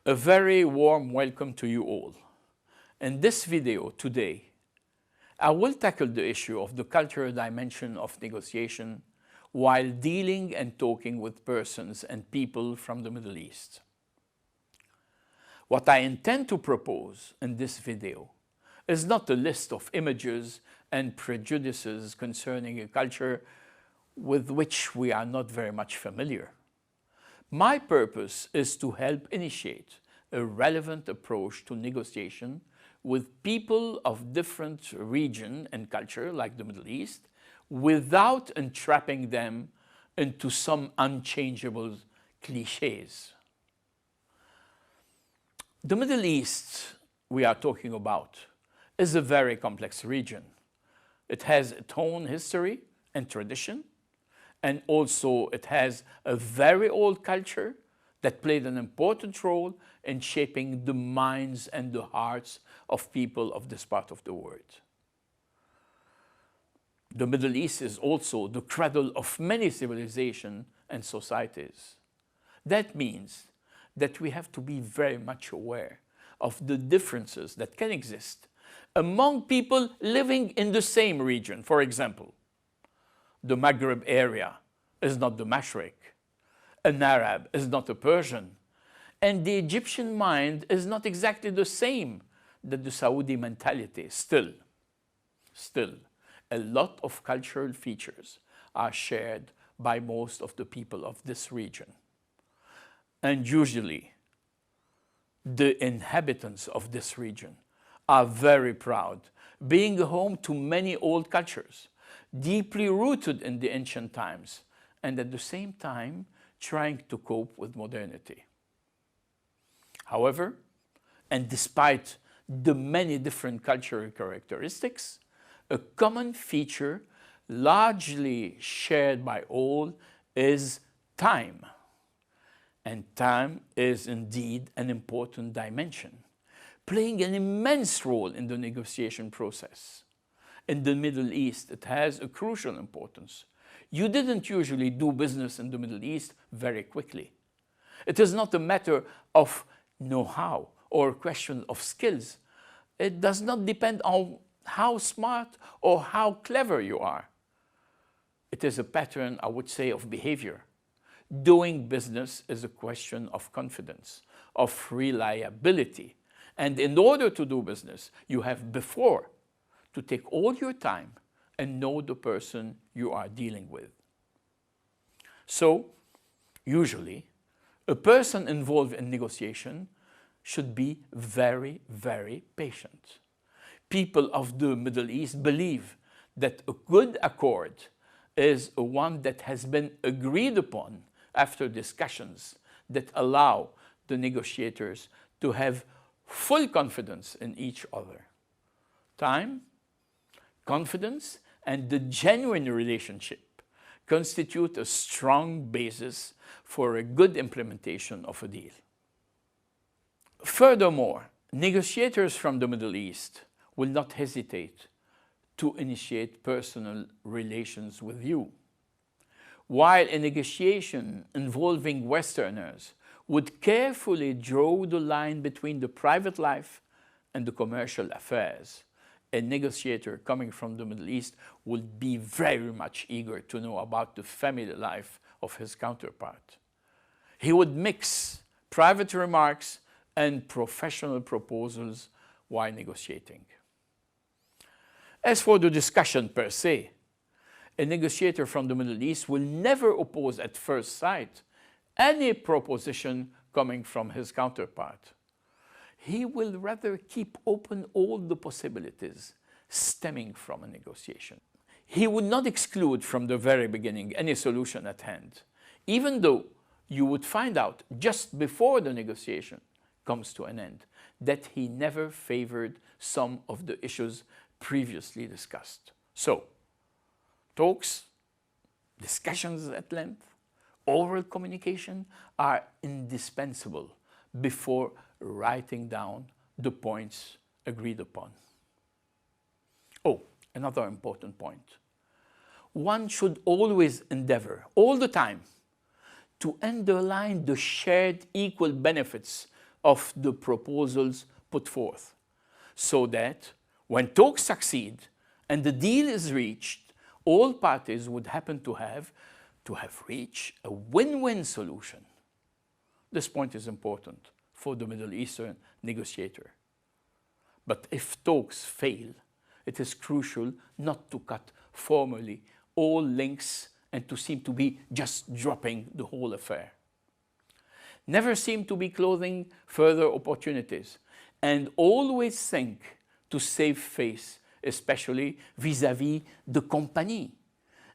A very warm welcome to you all. In this video today, I will tackle the issue of the cultural dimension of negotiation while dealing and talking with persons and people from the Middle East. What I intend to propose in this video is not a list of images and prejudices concerning a culture with which we are not very much familiar. My purpose is to help initiate a relevant approach to negotiation with people of different region and culture like the Middle East without entrapping them into some unchangeable clichés. The Middle East we are talking about is a very complex region. It has its own history and tradition, and also it has a very old culture that played an important role in shaping the minds and the hearts of people of this part of the world. The Middle East is also the cradle of many civilizations and societies. That means that we have to be very much aware of the differences that can exist among people living in the same region. For example, the Maghreb area is not the Mashriq, an Arab is not a Persian, and the Egyptian mind is not exactly the same that the Saudi mentality. Still, a lot of cultural features are shared by most of the people of this region. And usually, the inhabitants of this region are very proud, being home to many old cultures, deeply rooted in the ancient times, and at the same time trying to cope with modernity. However, and despite the many different cultural characteristics, a common feature largely shared by all is time. And time is indeed an important dimension, playing an immense role in the negotiation process. In the Middle East, it has a crucial importance. You didn't usually do business in the Middle East very quickly. It is not a matter of know-how or a question of skills. It does not depend on how smart or how clever you are. It is a pattern, I would say, of behavior. Doing business is a question of confidence, of reliability. And in order to do business, you have before to take all your time and know the person you are dealing with. So, usually, a person involved in negotiation should be very, very patient. People of the Middle East believe that a good accord is one that has been agreed upon after discussions that allow the negotiators to have full confidence in each other. Time, confidence, and the genuine relationship constitute a strong basis for a good implementation of a deal. Furthermore, negotiators from the Middle East will not hesitate to initiate personal relations with you, while a negotiation involving Westerners would carefully draw the line between the private life and the commercial affairs. A negotiator coming from the Middle East would be very much eager to know about the family life of his counterpart. He would mix private remarks and professional proposals while negotiating. As for the discussion per se, a negotiator from the Middle East will never oppose at first sight any proposition coming from his counterpart. He will rather keep open all the possibilities stemming from a negotiation. He would not exclude from the very beginning any solution at hand, even though you would find out just before the negotiation comes to an end that he never favored some of the issues previously discussed. So, talks, discussions at length, oral communication are indispensable before writing down the points agreed upon. Oh, another important point. One should always endeavor, all the time, to underline the shared equal benefits of the proposals put forth, so that when talks succeed and the deal is reached, all parties would happen to have reached a win-win solution. This point is important for the Middle Eastern negotiator. But if talks fail, it is crucial not to cut formally all links and to seem to be just dropping the whole affair. Never seem to be closing further opportunities, and always think to save face, especially vis-à-vis the company,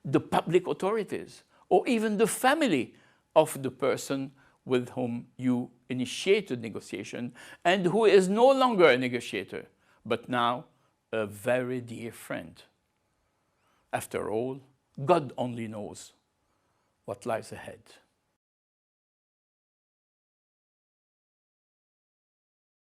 the public authorities, or even the family of the person with whom you initiated negotiation and who is no longer a negotiator, but now a very dear friend. After all, God only knows what lies ahead.